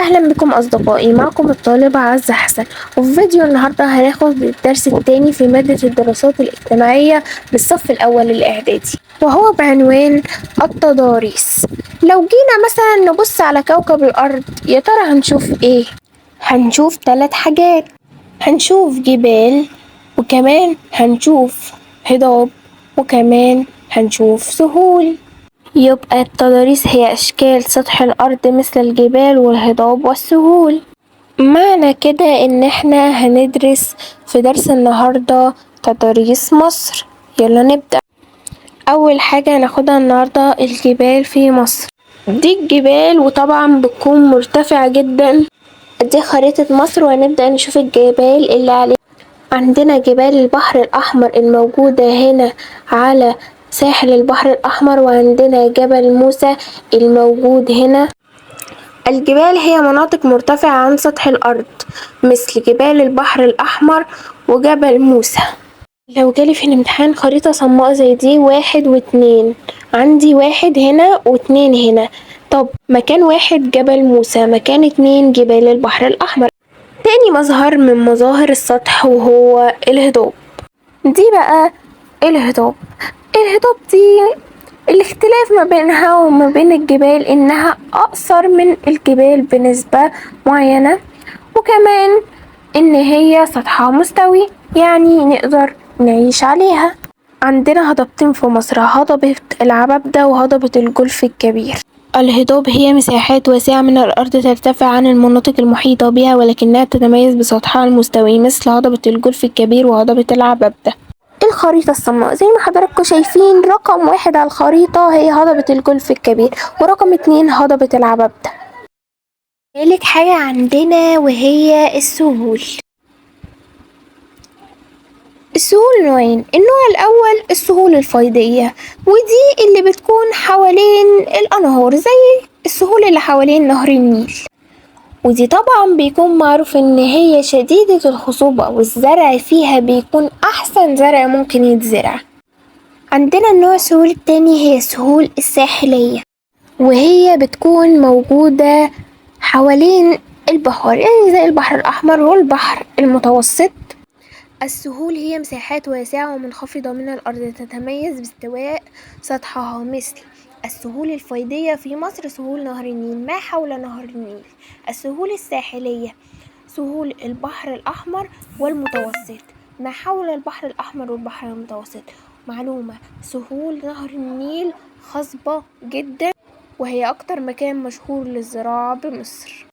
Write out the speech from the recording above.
أهلا بكم أصدقائي، معكم الطالبة عزة حسن. وفي فيديو النهاردة هناخد الدرس التاني في مادة الدراسات الاجتماعية للصف الأول الإعدادي، وهو بعنوان التضاريس. لو جينا مثلا نبص على كوكب الأرض، يا ترى هنشوف إيه؟ هنشوف 3 حاجات. هنشوف جبال، وكمان هنشوف هضاب، وكمان هنشوف سهول. يبقى التضاريس هي أشكال سطح الأرض مثل الجبال والهضاب والسهول. معنى كده إن احنا هندرس في درس النهاردة تضاريس مصر. يلا نبدأ. أول حاجة هناخدها النهاردة الجبال في مصر. دي الجبال، وطبعا بتكون مرتفعة جدا. دي خريطة مصر، وهنبدأ نشوف الجبال اللي عليها. عندنا جبال البحر الأحمر الموجودة هنا على ساحل البحر الأحمر، وعندنا جبل موسى الموجود هنا. الجبال هي مناطق مرتفعة عن سطح الأرض مثل جبال البحر الأحمر وجبل موسى. لو جالي في الامتحان خريطة صماء زي دي 1 و2، عندي 1 هنا و2 هنا. طب مكان 1 جبل موسى، مكان 2 جبال البحر الأحمر. تاني مظهر من مظاهر السطح وهو الهضاب. دي بقى الهضاب. الهضاب دي الاختلاف ما بينها وما بين الجبال إنها أقصر من الجبال بنسبة معينة، وكمان إن هي سطحها مستوي، يعني نقدر نعيش عليها. عندنا هضبتين في مصر، هضبة العبابدة وهضبة الجولف الكبير. الهضاب هي مساحات واسعة من الأرض ترتفع عن المناطق المحيطة بها، ولكنها تتميز بسطحها المستوي مثل هضبة الجولف الكبير وهضبة العبابدة. الخريطة الصماء زي ما حضراتكم شايفين، رقم 1 على الخريطة هي هضبة الجولف الكبير، ورقم 2 هضبة العبابدة. تالت حاجة عندنا وهي السهول. السهول نوعين. النوع الأول السهول الفيضية، ودي اللي بتكون حوالين الأنهار زي السهول اللي حوالين نهر النيل، ودي طبعا بيكون معروف ان هي شديدة الخصوبة، والزرع فيها بيكون احسن زرع ممكن يتزرع. عندنا النوع السهول التاني هي السهول الساحلية، وهي بتكون موجودة حوالين البحار، يعني زي البحر الأحمر والبحر المتوسط. السهول هي مساحات واسعة ومنخفضة من الأرض تتميز باستواء سطحها، مثل السهول الفيضية في مصر سهول نهر النيل ما حول نهر النيل. السهول الساحلية سهول البحر الأحمر والمتوسط ما حول البحر الأحمر والبحر المتوسط. معلومة: سهول نهر النيل خصبة جدا، وهي أكتر مكان مشهور للزراعة بمصر.